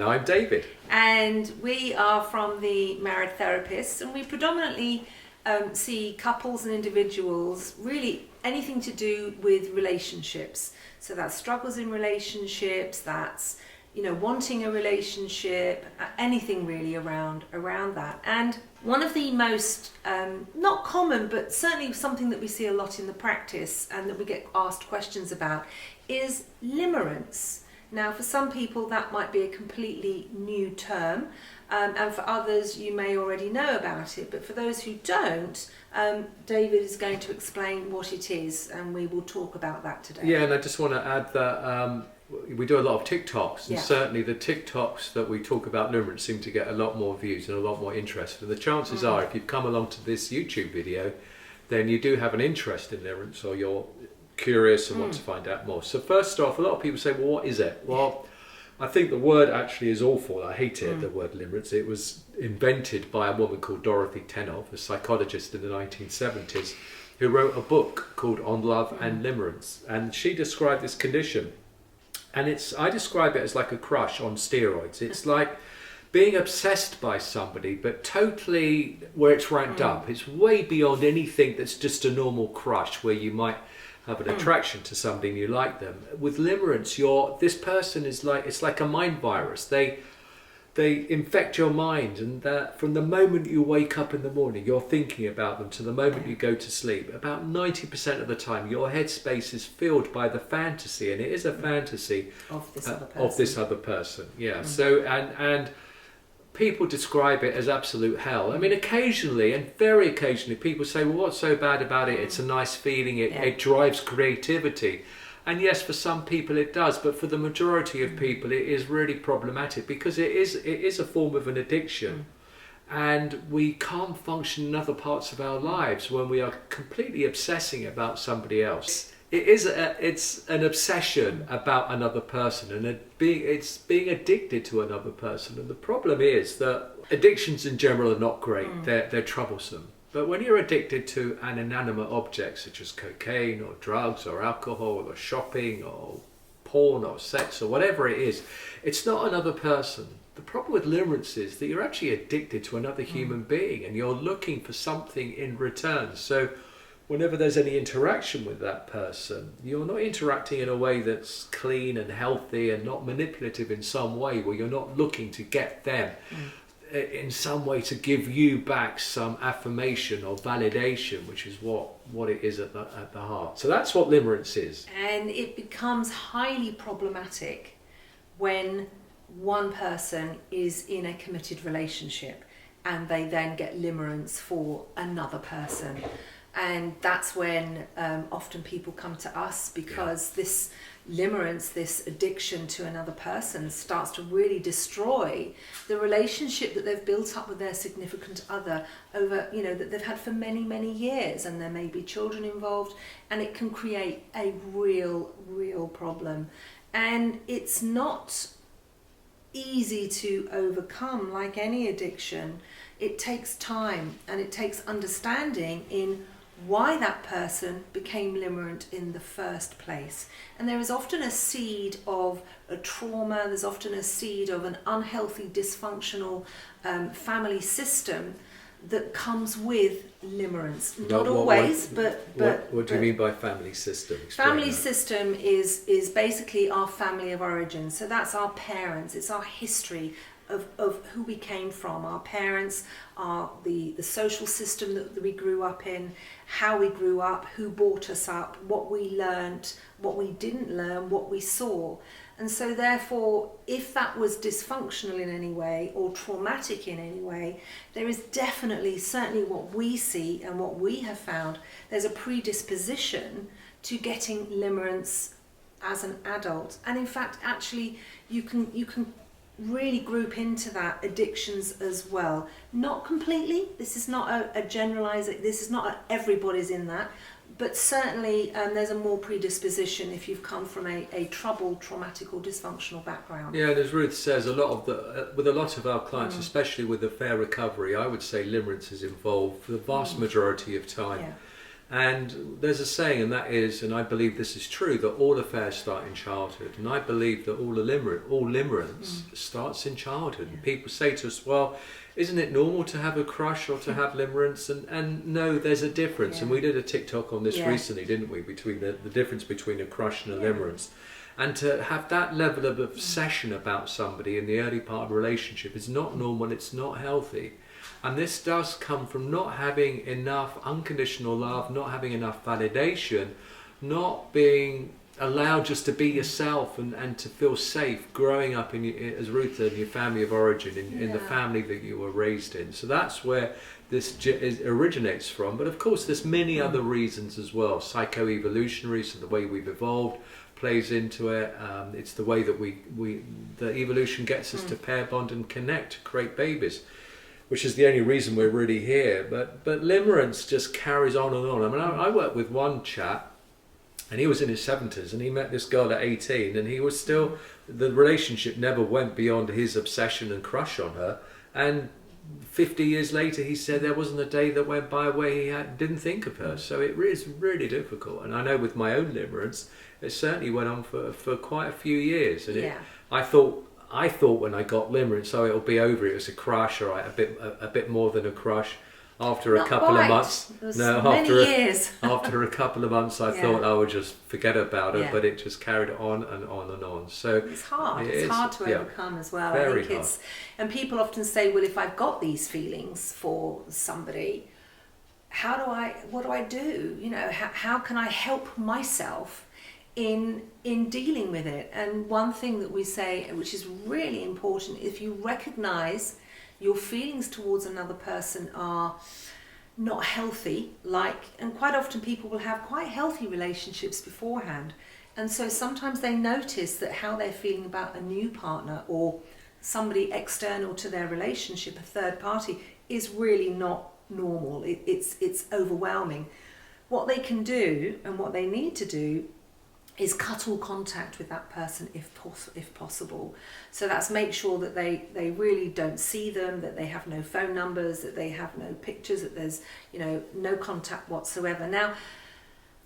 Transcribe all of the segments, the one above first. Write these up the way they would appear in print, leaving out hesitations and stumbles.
And I'm David. And we are from the Married Therapists, and we predominantly see couples and individuals, really anything to do with relationships. So that's struggles in relationships, that's wanting a relationship, anything really around that. And one of the most, not common, but certainly something that we see a lot in the practice and that we get asked questions about is limerence. Now, for some people that might be a completely new term, and for others you may already know about it, but for those who don't, David is going to explain what it is, and we will talk about that today. Yeah, and I just want to add that we do a lot of TikToks, and certainly the TikToks that we talk about limerence seem to get a lot more views and a lot more interest. And the chances are, if you've come along to this YouTube video, then you do have an interest in limerence, or you're curious and want to find out more. So first off, a lot of people say, well, what is it? Well, I think the word actually is awful. I hate it, the word limerence. It was invented by a woman called Dorothy Tennov, a psychologist in the 1970s, who wrote a book called On Love and Limerence. And she described this condition. And I describe it as like a crush on steroids. It's like being obsessed by somebody, but totally where it's ranked up. It's way beyond anything that's just a normal crush, where you might have an attraction to somebody and you like them. With limerence, this person is like, it's like a mind virus. They infect your mind, and from the moment you wake up in the morning, you're thinking about them to the moment you go to sleep. About 90% of the time, your headspace is filled by the fantasy, and it is a fantasy of this other person. Yeah. So and people describe it as absolute hell. I mean, occasionally, and very occasionally, people say, well, what's so bad about it? It's a nice feeling. It drives creativity. And yes, for some people it does, but for the majority of people it is really problematic, because it is a form of an addiction. And we can't function in other parts of our lives when we are completely obsessing about somebody else. It's an obsession about another person, and it's being addicted to another person. And the problem is that addictions in general are not great. They're troublesome. But when you're addicted to an inanimate object, such as cocaine or drugs or alcohol or shopping or porn or sex or whatever it is, it's not another person. The problem with limerence is that you're actually addicted to another human being, and you're looking for something in return. So whenever there's any interaction with that person, you're not interacting in a way that's clean and healthy and not manipulative in some way, where you're not looking to get them in some way to give you back some affirmation or validation, which is what it is at the heart. So that's what limerence is. And it becomes highly problematic when one person is in a committed relationship and they then get limerence for another person. And that's when often people come to us, because this limerence, this addiction to another person, starts to really destroy the relationship that they've built up with their significant other over, that they've had for many, many years, and there may be children involved, and it can create a real problem. And it's not easy to overcome. Like any addiction, it takes time, and it takes understanding in why that person became limerent in the first place. And there is often a seed of a trauma, there's often a seed of an unhealthy, dysfunctional family system that comes with limerence. Not always, but what do you mean by family system? Explain family that. System is basically our family of origin. So that's our parents, it's our history of who we came from. Our parents are the social system that we grew up in, how we grew up, who brought us up, what we learnt, what we didn't learn, what we saw. And so therefore, if that was dysfunctional in any way or traumatic in any way, there is definitely, certainly what we see and what we have found, there's a predisposition to getting limerence as an adult. And in fact, actually, you can really group into that addictions as well. Not completely, this is not a generalized, this is not everybody's in that, but certainly there's a more predisposition if you've come from a troubled, traumatic or dysfunctional background. Yeah, and as Ruth says, with a lot of our clients, especially with a fair recovery, I would say limerence is involved for the vast majority of time. And there's a saying, and that is, and I believe this is true, that all affairs start in childhood. And I believe that all limerence starts in childhood. And people say to us, well, isn't it normal to have a crush or to have limerence? And no, there's a difference. And we did a TikTok on this recently, didn't we, between the difference between a crush and a limerence. And to have that level of obsession about somebody in the early part of a relationship is not normal, it's not healthy. And this does come from not having enough unconditional love, not having enough validation, not being allowed just to be yourself and to feel safe growing up as Ruth in your family of origin, in the family that you were raised in. So that's where this originates from. But of course there's many other reasons as well. Psychoevolutionary, so the way we've evolved plays into it. It's the way that the evolution gets us to pair bond and connect, to create babies, which is the only reason we're really here. But limerence just carries on and on. I mean, I worked with one chap, and he was in his 70s, and he met this girl at 18, and he was still, the relationship never went beyond his obsession and crush on her. And 50 years later, he said there wasn't a day that went by where he didn't think of her. So it is really difficult. And I know with my own limerence, it certainly went on for quite a few years. And I thought when I got limerence, oh, it'll be over. It was a crush, or a bit more than a crush. After a couple of months, after a couple of months, I thought I would just forget about it, but it just carried on and on and on. So it's hard. It's hard to overcome as well. Very I think hard. And people often say, well, if I've got these feelings for somebody, what do I do? You know, how can I help myself in dealing with it? And one thing that we say, which is really important, if you recognise your feelings towards another person are not healthy, and quite often people will have quite healthy relationships beforehand, and so sometimes they notice that how they're feeling about a new partner or somebody external to their relationship, a third party, is really not normal. It's overwhelming. What they can do and what they need to do is cut all contact with that person if possible. So that's make sure that they really don't see them, that they have no phone numbers, that they have no pictures, that there's no contact whatsoever. Now,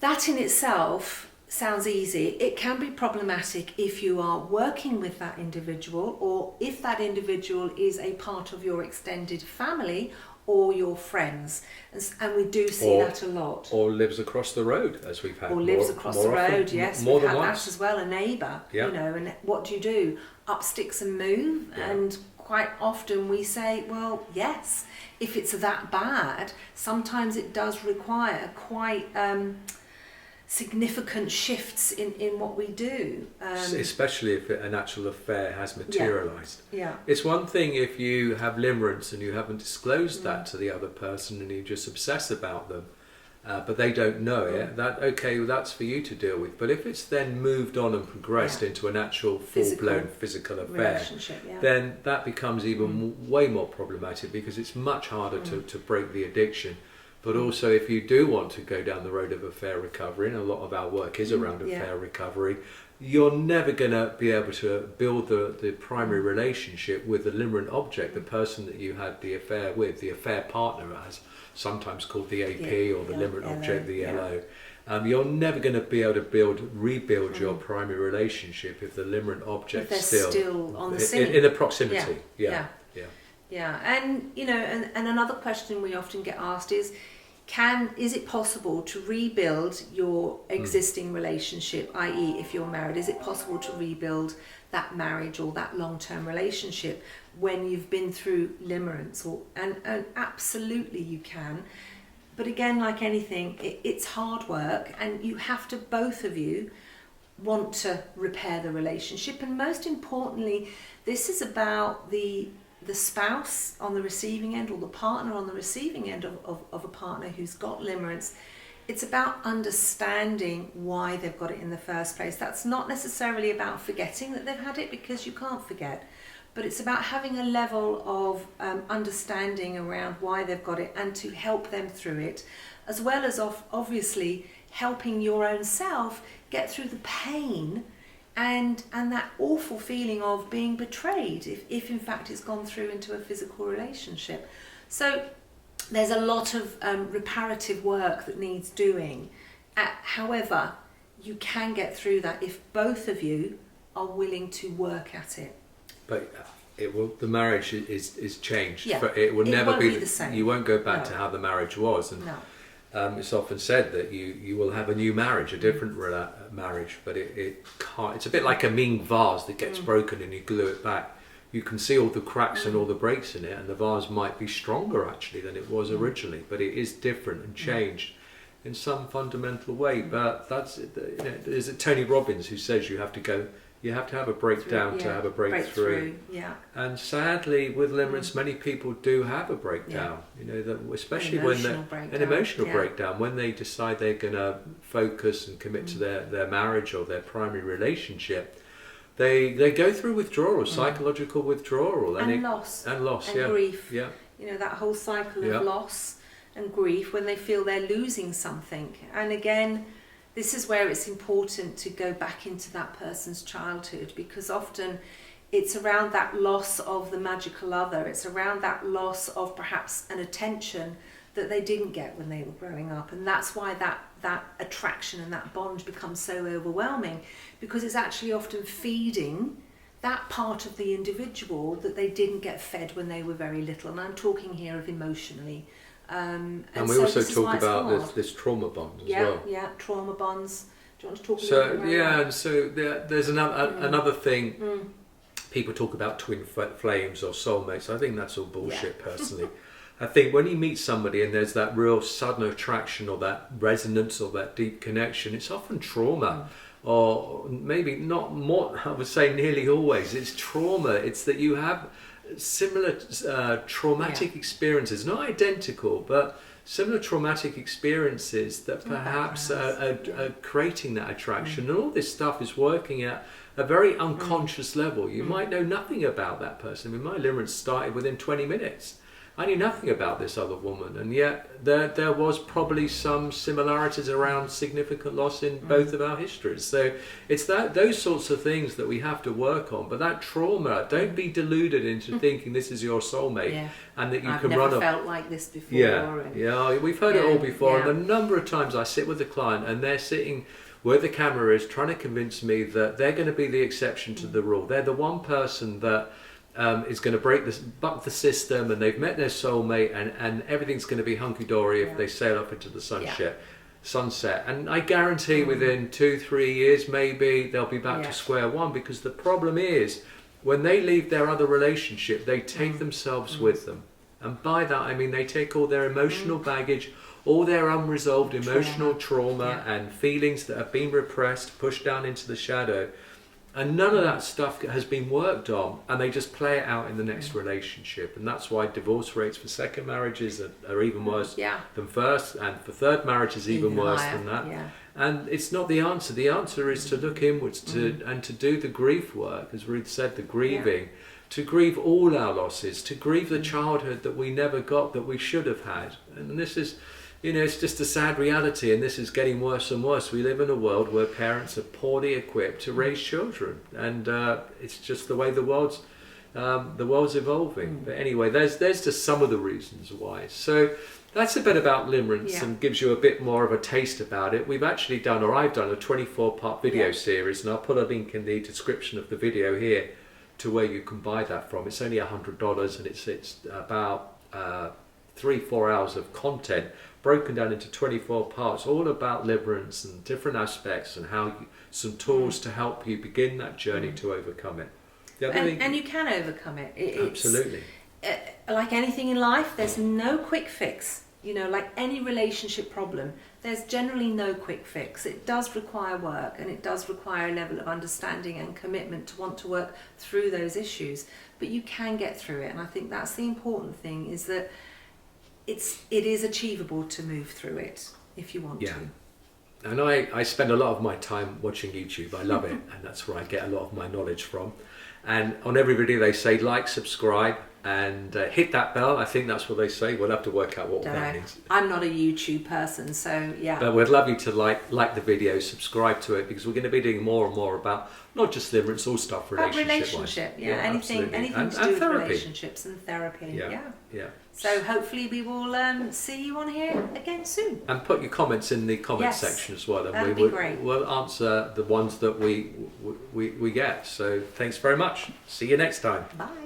that in itself sounds easy. It can be problematic if you are working with that individual, or if that individual is a part of your extended family or your friends, and we do see that a lot. Or lives across the road, as we've had. Or lives across the road, yes, more we've than had once. that as well, a neighbour, and what do? Up sticks and move, and quite often we say, well, yes, if it's that bad, sometimes it does require quite significant shifts in what we do. Especially if an actual affair has materialised. Yeah. It's one thing if you have limerence and you haven't disclosed that to the other person and you just obsess about them, but they don't know it, that's for you to deal with. But if it's then moved on and progressed into an actual full-blown physical affair, then that becomes even way more problematic, because it's much harder to break the addiction. But also, if you do want to go down the road of affair recovery, and a lot of our work is around affair recovery, you're never going to be able to build the primary relationship with the limerent object, the person that you had the affair with, the affair partner, as sometimes called the AP, or the limerent object, the LO. You're never going to be able to rebuild your primary relationship if the limerent object still on the scene. In the proximity. Yeah. And and another question we often get asked is it possible to rebuild your existing relationship, i.e. if you're married, is it possible to rebuild that marriage or that long-term relationship when you've been through limerence? And absolutely you can. But again, like anything, it's hard work, and you have to, both of you, want to repair the relationship. And most importantly, this is about the spouse on the receiving end, or the partner on the receiving end of a partner who's got limerence. It's about understanding why they've got it in the first place. That's not necessarily about forgetting that they've had it, because you can't forget, but it's about having a level of understanding around why they've got it, and to help them through it, as well as obviously helping your own self get through the pain and that awful feeling of being betrayed, if in fact it's gone through into a physical relationship. So there's a lot of reparative work that needs doing. However, you can get through that if both of you are willing to work at it. But the marriage is changed. Yeah. It will never won't be the same. You won't go back No. to how the marriage was. And No. it's often said that you will have a new marriage, a different marriage, but it can't. It's a bit like a mean vase that gets broken and you glue it back. You can see all the cracks and all the breaks in it, and the vase might be stronger actually than it was originally, but it is different and changed in some fundamental way. But that's is it Tony Robbins who says you have to have a breakdown to have a breakthrough. Yeah. And sadly, with limerence, many people do have a breakdown. That especially when an emotional breakdown when they decide they're going to focus and commit to their marriage or their primary relationship. They go through withdrawal, psychological withdrawal, and loss, and grief. Yeah. That whole cycle of loss and grief when they feel they're losing something. And again, this is where it's important to go back into that person's childhood, because often it's around that loss of the magical other. It's around that loss of perhaps an attention that they didn't get when they were growing up, and that's why that attraction and that bond becomes so overwhelming, because it's actually often feeding that part of the individual that they didn't get fed when they were very little. And I'm talking here of emotionally. And we also talk about this trauma bond as well. Yeah, trauma bonds. Do you want to talk So about that? and so there's another thing. People talk about twin flames or soulmates. I think that's all bullshit personally. I think when you meet somebody and there's that real sudden attraction or that resonance or that deep connection, it's often trauma. Or maybe not more, I would say nearly always. It's trauma. It's that you have similar traumatic experiences, not identical, but similar traumatic experiences that perhaps are creating that attraction. And all this stuff is working at a very unconscious level. You might know nothing about that person. I mean, my limerence started within 20 minutes. I knew nothing about this other woman, and yet there was probably some similarities around significant loss in both of our histories. So it's those sorts of things that we have to work on. But that trauma, don't be deluded into thinking this is your soulmate and that I've can never run off. felt like this before. Yeah, we've heard it all before. And a number of times I sit with the client and they're sitting where the camera is, trying to convince me that they're going to be the exception to the rule. They're the one person that is going to buck the system, and they've met their soulmate, and everything's going to be hunky-dory if they sail off into the sunset. And I guarantee within 2-3 years maybe they'll be back to square one, because the problem is when they leave their other relationship, they take themselves with them. And by that I mean they take all their emotional baggage, all their unresolved emotional trauma and feelings that have been repressed, pushed down into the shadow. And none of that stuff has been worked on, and they just play it out in the next relationship. And that's why divorce rates for second marriages are even worse than first, and for third marriages even worse than that. And it's not the answer. The answer is to look inwards and to do the grief work, as Ruth said, the grieving, to grieve all our losses, to grieve the childhood that we never got, that we should have had. And this is... it's just a sad reality, and this is getting worse and worse. We live in a world where parents are poorly equipped to raise children, and it's just the way the world's evolving. But anyway, there's just some of the reasons why. So that's a bit about limerence and gives you a bit more of a taste about it. We've actually done, or I've done, a 24-part video series, and I'll put a link in the description of the video here to where you can buy that from. It's only $100, and it's about 3-4 hours of content broken down into 24 parts, all about limerence and different aspects, and some tools to help you begin that journey to overcome it. And you can overcome it. Absolutely. Like anything in life, there's no quick fix. Like any relationship problem, there's generally no quick fix. It does require work, and it does require a level of understanding and commitment to want to work through those issues. But you can get through it, and I think that's the important thing, is that it is achievable to move through it if you want to. And I spend a lot of my time watching YouTube. I love it, and that's where I get a lot of my knowledge from. And on every video they say like, subscribe, and hit that bell. I think that's what they say. We'll have to work out what Don't that know. means. I'm not a YouTube person, so yeah. But we'd love you to like the video, subscribe to it, because we're going to be doing more and more about not just limerence, all stuff Relationship, yeah, anything and to do with therapy. Relationships and therapy, Yeah. So hopefully we will see you on here again soon. And put your comments in the comments Yes, section as well, and that'd we be will great. we'll answer the ones that we get. So thanks very much. See you next time. Bye.